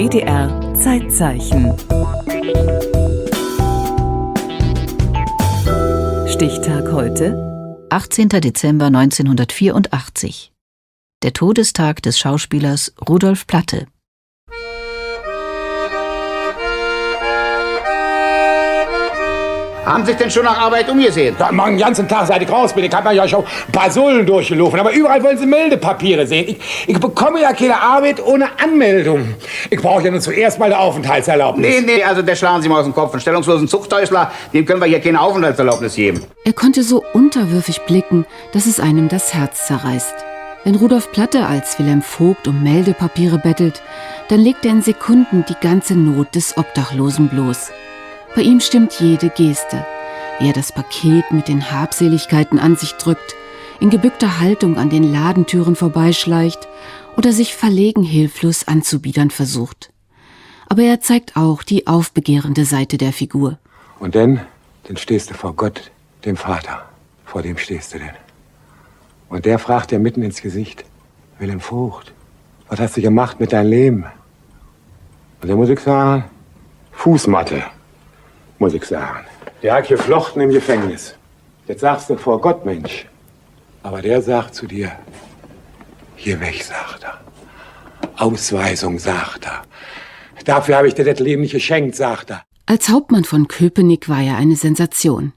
WDR Zeitzeichen. Stichtag heute, 18. Dezember 1984. Der Todestag des Schauspielers Rudolf Platte. Haben Sie sich denn schon nach Arbeit umgesehen? Ja, morgen den ganzen Tag, seit ich raus bin. Ich habe ja schon ein paar Sullen durchgelaufen. Aber überall wollen Sie Meldepapiere sehen. Ich bekomme ja keine Arbeit ohne Anmeldung. Ich brauche ja nur zuerst mal eine Aufenthaltserlaubnis. Nee, also der schlagen Sie mal aus dem Kopf. Einen stellungslosen Zuchthäusler, dem können wir hier keine Aufenthaltserlaubnis geben. Er konnte so unterwürfig blicken, dass es einem das Herz zerreißt. Wenn Rudolf Platte als Wilhelm Vogt um Meldepapiere bettelt, dann legt er in Sekunden die ganze Not des Obdachlosen bloß. Bei ihm stimmt jede Geste, wie er das Paket mit den Habseligkeiten an sich drückt, in gebückter Haltung an den Ladentüren vorbeischleicht oder sich verlegen hilflos anzubiedern versucht. Aber er zeigt auch die aufbegehrende Seite der Figur. Und dann stehst du vor Gott, dem Vater. Vor dem stehst du denn. Und der fragt dir mitten ins Gesicht: Wilhelm Vogt, was hast du gemacht mit deinem Leben? Und dann muss ich sagen: Fußmatte. Muss ich sagen. Der hat geflochten im Gefängnis. Jetzt sagst du vor Gott, Mensch. Aber der sagt zu dir: Hier weg, sagt er. Ausweisung, sagt er. Dafür habe ich dir das Leben nicht geschenkt, sagt er. Als Hauptmann von Köpenick war er eine Sensation.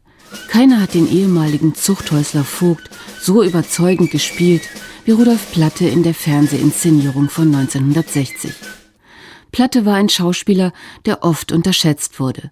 Keiner hat den ehemaligen Zuchthäusler Vogt so überzeugend gespielt wie Rudolf Platte in der Fernsehinszenierung von 1960. Platte war ein Schauspieler, der oft unterschätzt wurde.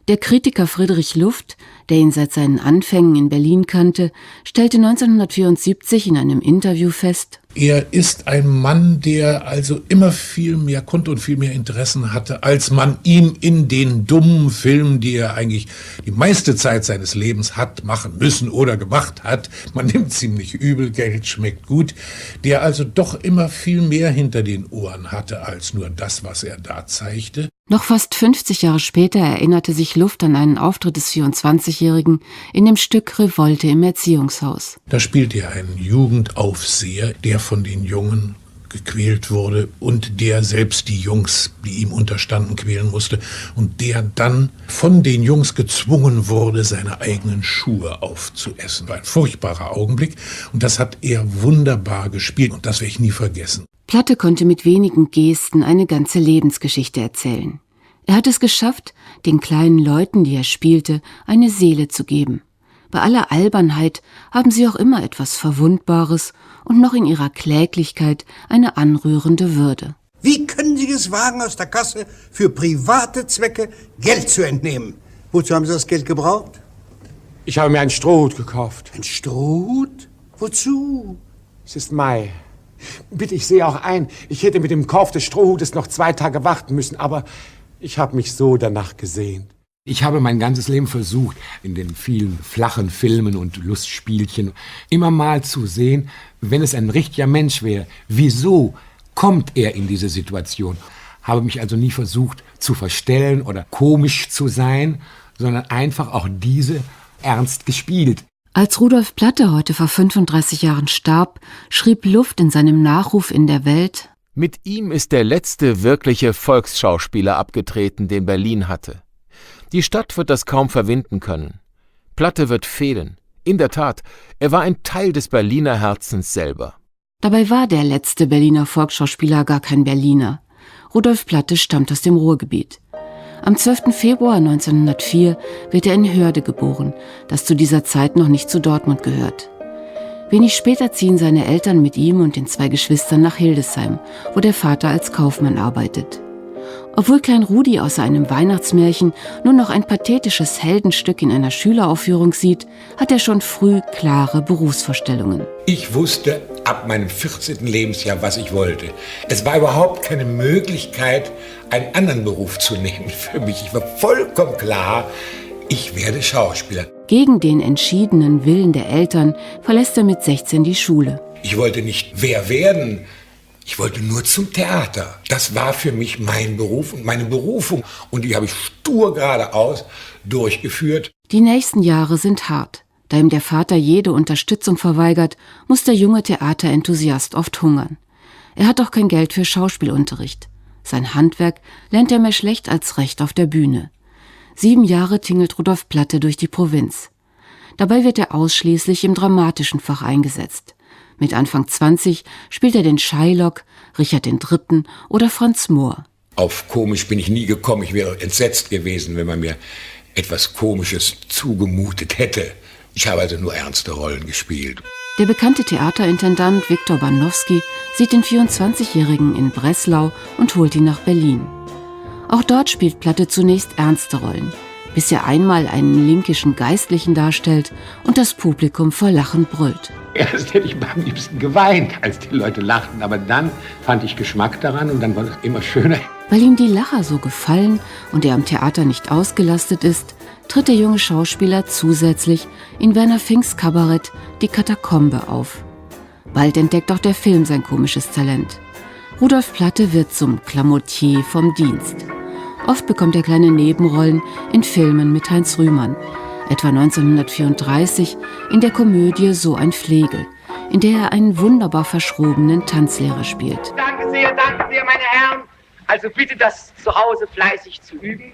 Der Kritiker Friedrich Luft, der ihn seit seinen Anfängen in Berlin kannte, stellte 1974 in einem Interview fest: Er ist ein Mann, der also immer viel mehr konnte und viel mehr Interessen hatte, als man ihm in den dummen Filmen, die er eigentlich die meiste Zeit seines Lebens hat machen müssen oder gemacht hat, man nimmt ziemlich übel, Geld schmeckt gut, der also doch immer viel mehr hinter den Ohren hatte, als nur das, was er da zeigte. Noch fast 50 Jahre später erinnerte sich Luft an einen Auftritt des 24-Jährigen in dem Stück Revolte im Erziehungshaus. Da spielt er einen Jugendaufseher, der von den Jungen gequält wurde und der selbst die Jungs, die ihm unterstanden, quälen musste und der dann von den Jungs gezwungen wurde, seine eigenen Schuhe aufzuessen. War ein furchtbarer Augenblick und das hat er wunderbar gespielt und das werde ich nie vergessen. Platte konnte mit wenigen Gesten eine ganze Lebensgeschichte erzählen. Er hat es geschafft, den kleinen Leuten, die er spielte, eine Seele zu geben. Bei aller Albernheit haben sie auch immer etwas Verwundbares und noch in ihrer Kläglichkeit eine anrührende Würde. Wie können Sie es wagen, aus der Kasse für private Zwecke Geld zu entnehmen? Wozu haben Sie das Geld gebraucht? Ich habe mir einen Strohhut gekauft. Ein Strohhut? Wozu? Es ist Mai. Bitte, ich sehe auch ein, ich hätte mit dem Kauf des Strohhutes noch 2 Tage warten müssen, aber ich habe mich so danach gesehnt. Ich habe mein ganzes Leben versucht, in den vielen flachen Filmen und Lustspielchen immer mal zu sehen, wenn es ein richtiger Mensch wäre, wieso kommt er in diese Situation? Habe mich also nie versucht zu verstellen oder komisch zu sein, sondern einfach auch diese ernst gespielt. Als Rudolf Platte heute vor 35 Jahren starb, schrieb Luft in seinem Nachruf in der Welt: Mit ihm ist der letzte wirkliche Volksschauspieler abgetreten, den Berlin hatte. Die Stadt wird das kaum verwinden können. Platte wird fehlen. In der Tat, er war ein Teil des Berliner Herzens selber. Dabei war der letzte Berliner Volksschauspieler gar kein Berliner. Rudolf Platte stammt aus dem Ruhrgebiet. Am 12. Februar 1904 wird er in Hörde geboren, das zu dieser Zeit noch nicht zu Dortmund gehört. Wenig später ziehen seine Eltern mit ihm und den 2 Geschwistern nach Hildesheim, wo der Vater als Kaufmann arbeitet. Obwohl Klein Rudi außer einem Weihnachtsmärchen nur noch ein pathetisches Heldenstück in einer Schüleraufführung sieht, hat er schon früh klare Berufsvorstellungen. Ich wusste ab meinem 14. Lebensjahr, was ich wollte. Es war überhaupt keine Möglichkeit, einen anderen Beruf zu nehmen für mich. Ich war vollkommen klar, ich werde Schauspieler. Gegen den entschiedenen Willen der Eltern verlässt er mit 16 die Schule. Ich wollte nicht wer werden. Ich wollte nur zum Theater. Das war für mich mein Beruf und meine Berufung. Und die habe ich stur geradeaus durchgeführt. Die nächsten Jahre sind hart. Da ihm der Vater jede Unterstützung verweigert, muss der junge Theaterenthusiast oft hungern. Er hat auch kein Geld für Schauspielunterricht. Sein Handwerk lernt er mehr schlecht als recht auf der Bühne. 7 Jahre tingelt Rudolf Platte durch die Provinz. Dabei wird er ausschließlich im dramatischen Fach eingesetzt. Mit Anfang 20 spielt er den Shylock, Richard III. Oder Franz Mohr. Auf komisch bin ich nie gekommen. Ich wäre entsetzt gewesen, wenn man mir etwas Komisches zugemutet hätte. Ich habe also nur ernste Rollen gespielt. Der bekannte Theaterintendant Viktor Banowski sieht den 24-Jährigen in Breslau und holt ihn nach Berlin. Auch dort spielt Platte zunächst ernste Rollen, bis er einmal einen linkischen Geistlichen darstellt und das Publikum vor Lachen brüllt. Erst hätte ich am liebsten geweint, als die Leute lachten. Aber dann fand ich Geschmack daran und dann war es immer schöner. Weil ihm die Lacher so gefallen und er am Theater nicht ausgelastet ist, tritt der junge Schauspieler zusätzlich in Werner Finks Kabarett Die Katakombe auf. Bald entdeckt auch der Film sein komisches Talent. Rudolf Platte wird zum Klamotier vom Dienst. Oft bekommt er kleine Nebenrollen in Filmen mit Heinz Rühmann. Etwa 1934 in der Komödie So ein Flegel, in der er einen wunderbar verschrobenen Tanzlehrer spielt. Danke sehr, meine Herren. Also bitte das zu Hause fleißig zu üben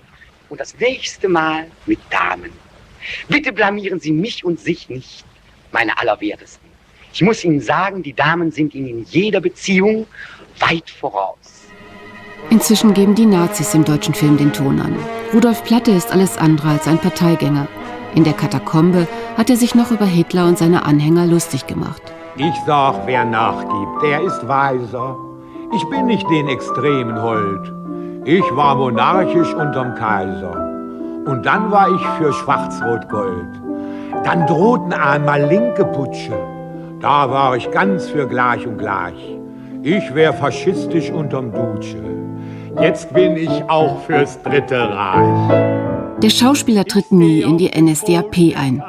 und das nächste Mal mit Damen. Bitte blamieren Sie mich und sich nicht, meine Allerwertesten. Ich muss Ihnen sagen, die Damen sind Ihnen in jeder Beziehung weit voraus. Inzwischen geben die Nazis im deutschen Film den Ton an. Rudolf Platte ist alles andere als ein Parteigänger. In der Katakombe hat er sich noch über Hitler und seine Anhänger lustig gemacht. Ich sag, wer nachgibt, der ist weiser. Ich bin nicht den Extremen hold. Ich war monarchisch unterm Kaiser. Und dann war ich für Schwarz-Rot-Gold. Dann drohten einmal linke Putsche. Da war ich ganz für gleich und gleich. Ich wär faschistisch unterm Duce. Jetzt bin ich auch fürs Dritte Reich. Der Schauspieler tritt nie in die NSDAP ein.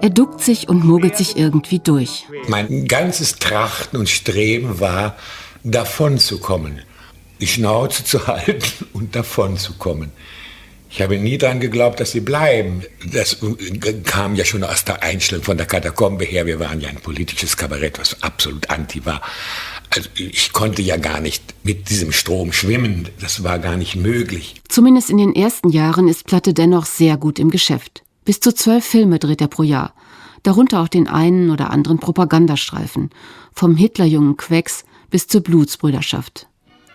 Er duckt sich und mogelt sich irgendwie durch. Mein ganzes Trachten und Streben war, davon zu kommen. Die Schnauze zu halten und davon zu kommen. Ich habe nie daran geglaubt, dass sie bleiben. Das kam ja schon aus der Einstellung von der Katakombe her. Wir waren ja ein politisches Kabarett, was absolut anti war. Also ich konnte ja gar nicht mit diesem Strom schwimmen. Das war gar nicht möglich. Zumindest in den ersten Jahren ist Platte dennoch sehr gut im Geschäft. Bis zu 12 Filme dreht er pro Jahr. Darunter auch den einen oder anderen Propagandastreifen. Vom Hitlerjungen Quecks bis zur Blutsbrüderschaft.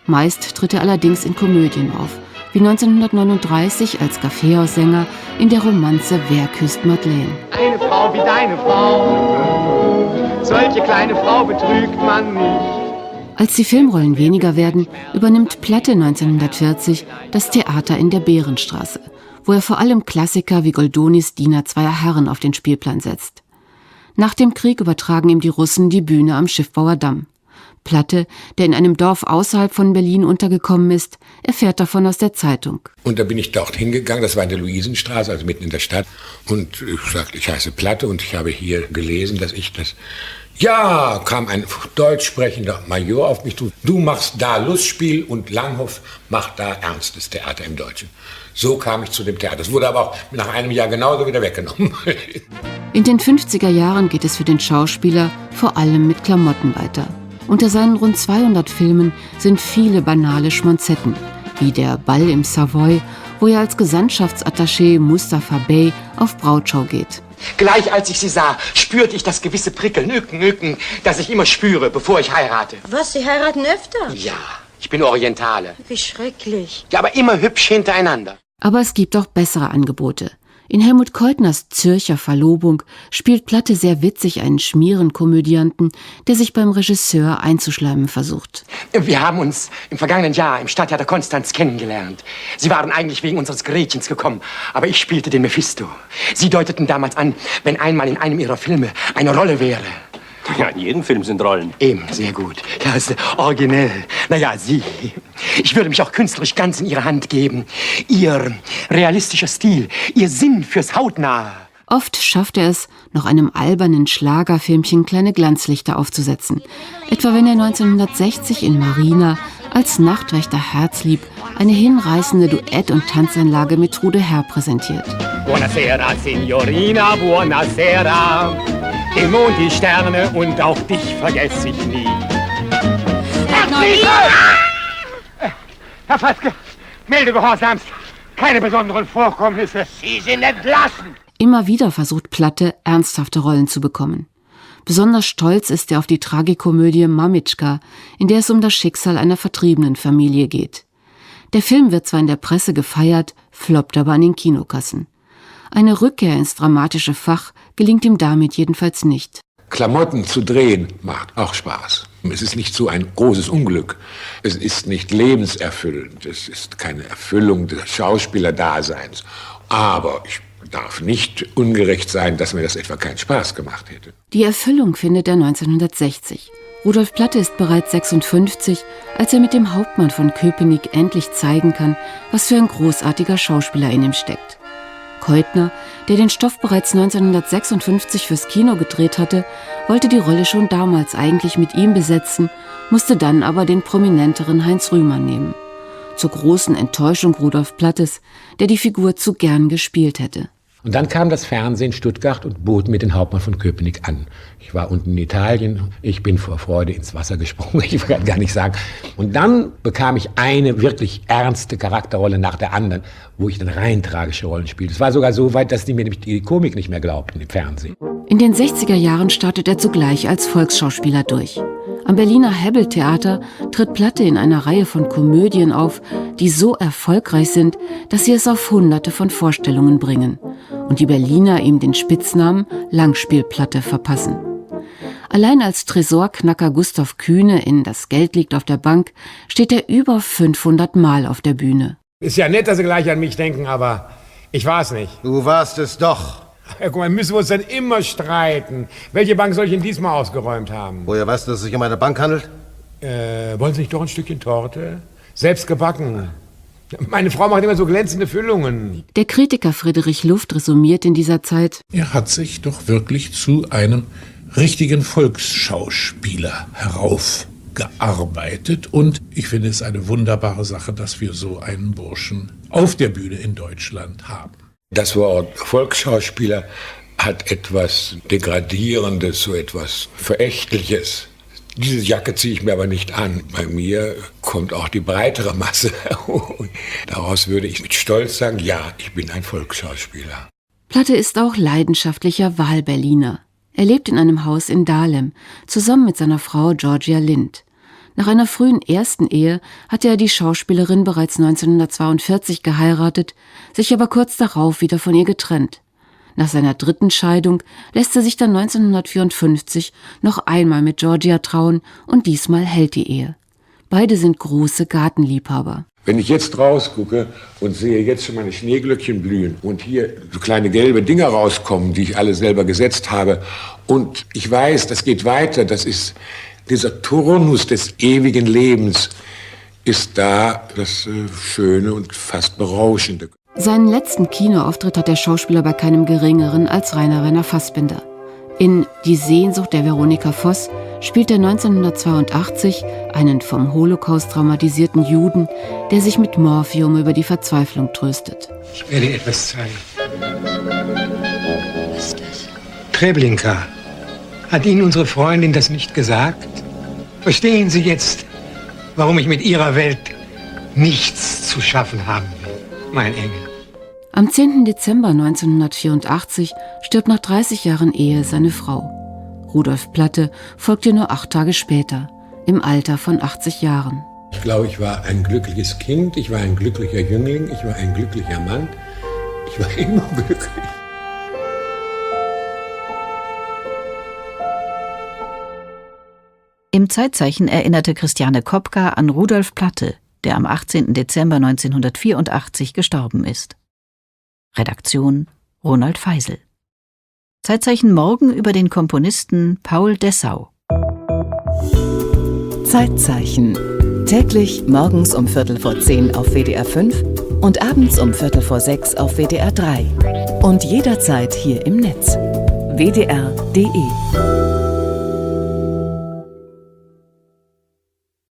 Meist tritt er allerdings in Komödien auf. Wie 1939 als Kaffeehaussänger in der Romanze Wer küsst Madeleine. Eine Frau wie deine Frau, solche kleine Frau betrügt man nicht. Als die Filmrollen weniger werden, übernimmt Platte 1940 das Theater in der Bärenstraße, wo er vor allem Klassiker wie Goldonis Diener zweier Herren auf den Spielplan setzt. Nach dem Krieg übertragen ihm die Russen die Bühne am Schiffbauer Damm. Platte, der in einem Dorf außerhalb von Berlin untergekommen ist, erfährt davon aus der Zeitung. Und da bin ich dorthin gegangen, das war in der Luisenstraße, also mitten in der Stadt. Und ich sagte, ich heiße Platte und ich habe hier gelesen, dass ich das... Ja, kam ein deutsch sprechender Major auf mich zu. Du machst da Lustspiel und Langhoff macht da ernstes Theater im Deutschen. So kam ich zu dem Theater. Das wurde aber auch nach einem Jahr genauso wieder weggenommen. In den 50er Jahren geht es für den Schauspieler vor allem mit Klamotten weiter. Unter seinen rund 200 Filmen sind viele banale Schmonzetten, wie der Ball im Savoy, wo er als Gesandtschaftsattaché Mustafa Bey auf Brautschau geht. Gleich als ich sie sah, spürte ich das gewisse Prickeln, Ücken, das ich immer spüre, bevor ich heirate. Was, Sie heiraten öfter? Ja, ich bin Orientale. Wie schrecklich. Ja, aber immer hübsch hintereinander. Aber es gibt auch bessere Angebote. In Helmut Keutners Zürcher Verlobung spielt Platte sehr witzig einen Schmierenkomödianten, der sich beim Regisseur einzuschleimen versucht. Wir haben uns im vergangenen Jahr im Stadttheater Konstanz kennengelernt. Sie waren eigentlich wegen unseres Gretchens gekommen, aber ich spielte den Mephisto. Sie deuteten damals an, wenn einmal in einem Ihrer Filme eine Rolle wäre. Ja, in jedem Film sind Rollen. Eben, sehr gut. Ja, ist originell. Naja, Sie. Ich würde mich auch künstlerisch ganz in Ihre Hand geben. Ihr realistischer Stil, Ihr Sinn fürs Hautnahe. Oft schafft er es, noch einem albernen Schlagerfilmchen kleine Glanzlichter aufzusetzen. Etwa wenn er 1960 in Marina als Nachtwächter Herzlieb eine hinreißende Duett- und Tanzanlage mit Trude Herr präsentiert. Buonasera, Signorina, buonasera. Den Mond, die Sterne und auch dich vergesse ich nie. Herr Falske, melde gehorsamst. Keine besonderen Vorkommnisse. Sie sind entlassen. Immer wieder versucht Platte, ernsthafte Rollen zu bekommen. Besonders stolz ist er auf die Tragikomödie Mamitschka, in der es um das Schicksal einer vertriebenen Familie geht. Der Film wird zwar in der Presse gefeiert, floppt aber an den Kinokassen. Eine Rückkehr ins dramatische Fach gelingt ihm damit jedenfalls nicht. Klamotten zu drehen macht auch Spaß. Es ist nicht so ein großes Unglück. Es ist nicht lebenserfüllend. Es ist keine Erfüllung des Schauspielerdaseins. Aber ich darf nicht ungerecht sein, dass mir das etwa keinen Spaß gemacht hätte. Die Erfüllung findet er 1960. Rudolf Platte ist bereits 56, als er mit dem Hauptmann von Köpenick endlich zeigen kann, was für ein großartiger Schauspieler in ihm steckt. Keutner, der den Stoff bereits 1956 fürs Kino gedreht hatte, wollte die Rolle schon damals eigentlich mit ihm besetzen, musste dann aber den prominenteren Heinz Rühmann nehmen. Zur großen Enttäuschung Rudolf Plattes, der die Figur zu gern gespielt hätte. Und dann kam das Fernsehen in Stuttgart und bot mir den Hauptmann von Köpenick an. Ich war unten in Italien, ich bin vor Freude ins Wasser gesprungen, ich kann gar nicht sagen. Und dann bekam ich eine wirklich ernste Charakterrolle nach der anderen, wo ich dann rein tragische Rollen spielte. Es war sogar so weit, dass die mir die Komik nicht mehr glaubten im Fernsehen. In den 60er Jahren startet er zugleich als Volksschauspieler durch. Am Berliner Hebbel-Theater tritt Platte in einer Reihe von Komödien auf, die so erfolgreich sind, dass sie es auf Hunderte von Vorstellungen bringen und die Berliner ihm den Spitznamen Langspiel-Platte verpassen. Allein als Tresorknacker Gustav Kühne in Das Geld liegt auf der Bank steht er über 500 Mal auf der Bühne. Ist ja nett, dass Sie gleich an mich denken, aber ich war es nicht. Du warst es doch. Ja, guck mal, müssen wir uns dann immer streiten. Welche Bank soll ich denn diesmal ausgeräumt haben? Woher weißt du, dass es sich um eine Bank handelt? Wollen Sie nicht doch ein Stückchen Torte? Selbst gebacken. Meine Frau macht immer so glänzende Füllungen. Der Kritiker Friedrich Luft resümiert in dieser Zeit: Er hat sich doch wirklich zu einem richtigen Volksschauspieler heraufgearbeitet. Und ich finde es eine wunderbare Sache, dass wir so einen Burschen auf der Bühne in Deutschland haben. Das Wort Volksschauspieler hat etwas Degradierendes, so etwas Verächtliches. Diese Jacke ziehe ich mir aber nicht an. Bei mir kommt auch die breitere Masse. Und daraus würde ich mit Stolz sagen, ja, ich bin ein Volksschauspieler. Platte ist auch leidenschaftlicher Wahlberliner. Er lebt in einem Haus in Dahlem, zusammen mit seiner Frau Georgia Lind. Nach einer frühen ersten Ehe hatte er die Schauspielerin bereits 1942 geheiratet, sich aber kurz darauf wieder von ihr getrennt. Nach seiner dritten Scheidung lässt er sich dann 1954 noch einmal mit Georgia trauen und diesmal hält die Ehe. Beide sind große Gartenliebhaber. Wenn ich jetzt rausgucke und sehe jetzt schon meine Schneeglöckchen blühen und hier so kleine gelbe Dinger rauskommen, die ich alle selber gesetzt habe, und ich weiß, das geht weiter, das ist dieser Turnus des ewigen Lebens, ist da das Schöne und fast Berauschende. Seinen letzten Kinoauftritt hat der Schauspieler bei keinem Geringeren als Rainer Werner Fassbinder. In Die Sehnsucht der Veronika Voss spielt er 1982 einen vom Holocaust traumatisierten Juden, der sich mit Morphium über die Verzweiflung tröstet. Ich werde dir etwas zeigen. Was ist das? Treblinka. Hat Ihnen unsere Freundin das nicht gesagt? Verstehen Sie jetzt, warum ich mit Ihrer Welt nichts zu schaffen haben will, mein Engel? Am 10. Dezember 1984 stirbt nach 30 Jahren Ehe seine Frau. Rudolf Platte folgt ihr nur 8 Tage später, im Alter von 80 Jahren. Ich glaube, ich war ein glückliches Kind, ich war ein glücklicher Jüngling, ich war ein glücklicher Mann. Ich war immer glücklich. Im Zeitzeichen erinnerte Christiane Kopka an Rudolf Platte, der am 18. Dezember 1984 gestorben ist. Redaktion Ronald Feisel. Zeitzeichen morgen über den Komponisten Paul Dessau. Zeitzeichen. Täglich morgens um 5:15 auf WDR 5 und abends um 5:45 auf WDR 3. Und jederzeit hier im Netz. WDR.de